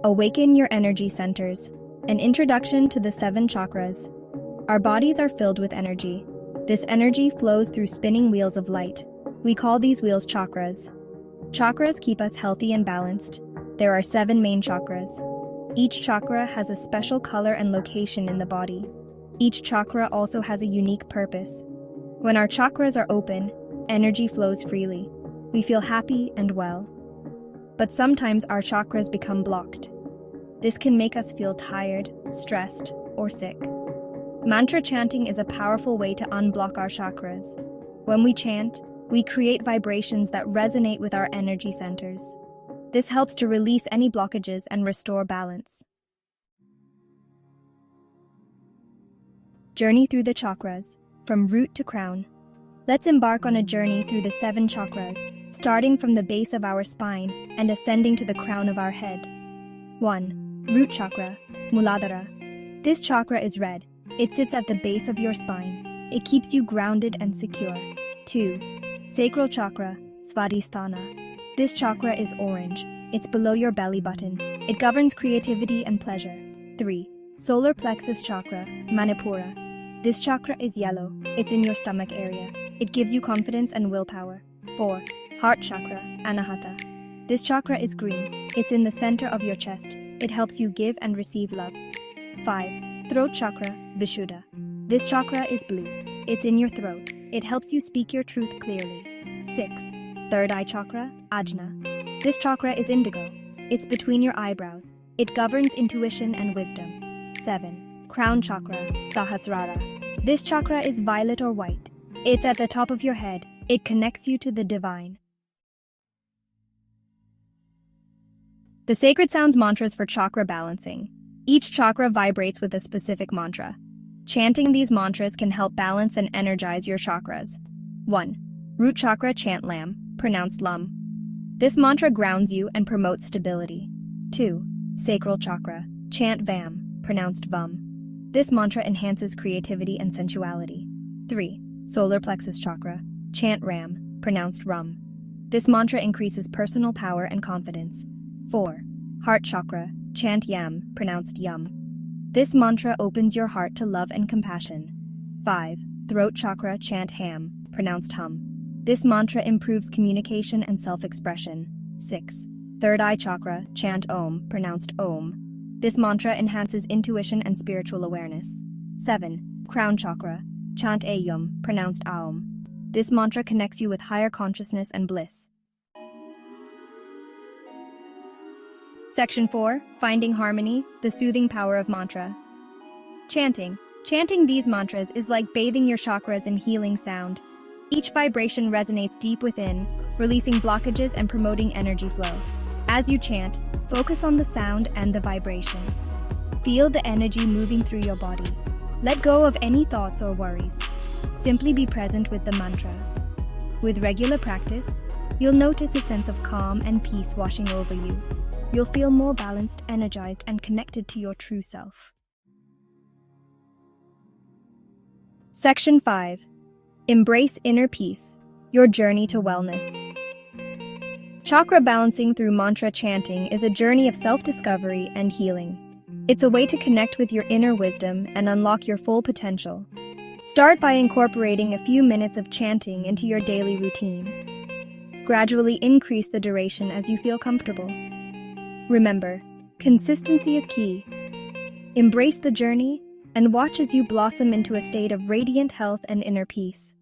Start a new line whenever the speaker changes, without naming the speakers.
Awaken your energy centers. An introduction to the 7 chakras. Our bodies are filled with energy. This energy flows through spinning wheels of light. We call these wheels chakras. Chakras keep us healthy and balanced. There are 7 main chakras. Each chakra has a special color and location in the body. Each chakra also has a unique purpose. When our chakras are open, energy flows freely. We feel happy and well. But sometimes our chakras become blocked. This can make us feel tired, stressed, or sick. Mantra chanting is a powerful way to unblock our chakras. When we chant, we create vibrations that resonate with our energy centers. This helps to release any blockages and restore balance. Journey through the chakras, from root to crown. Let's embark on a journey through the 7 chakras, starting from the base of our spine and ascending to the crown of our head. 1. Root Chakra, Muladhara. This chakra is red. It sits at the base of your spine. It keeps you grounded and secure. 2. Sacral Chakra, Svadhisthana. This chakra is orange. It's below your belly button. It governs creativity and pleasure. 3. Solar Plexus Chakra, Manipura. This chakra is yellow. It's in your stomach area. It gives you confidence and willpower. 4. Heart Chakra, Anahata. This chakra is green. It's in the center of your chest. It helps you give and receive love. 5. Throat Chakra, Vishuddha. This chakra is blue. It's in your throat. It helps you speak your truth clearly. 6. Third Eye Chakra, Ajna. This chakra is indigo. It's between your eyebrows. It governs intuition and wisdom. 7. Crown Chakra, Sahasrara. This chakra is violet or white. It's at the top of your head. It connects you to the divine. The sacred sounds mantras for chakra balancing. Each chakra vibrates with a specific mantra. Chanting these mantras can help balance and energize your chakras. 1. Root Chakra, chant LAM, pronounced LUM. This mantra grounds you and promotes stability. 2. Sacral Chakra, chant VAM, pronounced VUM. This mantra enhances creativity and sensuality. 3. Solar Plexus Chakra, chant RAM, pronounced RUM. This mantra increases personal power and confidence. 4. Heart Chakra, chant YAM, pronounced YUM. This mantra opens your heart to love and compassion. 5. Throat Chakra, chant HAM, pronounced HUM. This mantra improves communication and self-expression. 6. Third Eye Chakra, chant OM, pronounced OM. This mantra enhances intuition and spiritual awareness. 7. Crown Chakra, chant AUM, pronounced AUM. This mantra connects you with higher consciousness and bliss. Section 4. Finding Harmony, the Soothing Power of Mantra. Chanting. Chanting these mantras is like bathing your chakras in healing sound. Each vibration resonates deep within, releasing blockages and promoting energy flow. As you chant, focus on the sound and the vibration. Feel the energy moving through your body. Let go of any thoughts or worries. Simply be present with the mantra. With regular practice, you'll notice a sense of calm and peace washing over you. You'll feel more balanced, energized, and connected to your true self. Section 5. Embrace inner peace, your journey to wellness. Chakra balancing through mantra chanting is a journey of self-discovery and healing. It's a way to connect with your inner wisdom and unlock your full potential. Start by incorporating a few minutes of chanting into your daily routine. Gradually increase the duration as you feel comfortable. Remember, consistency is key. Embrace the journey and watch as you blossom into a state of radiant health and inner peace.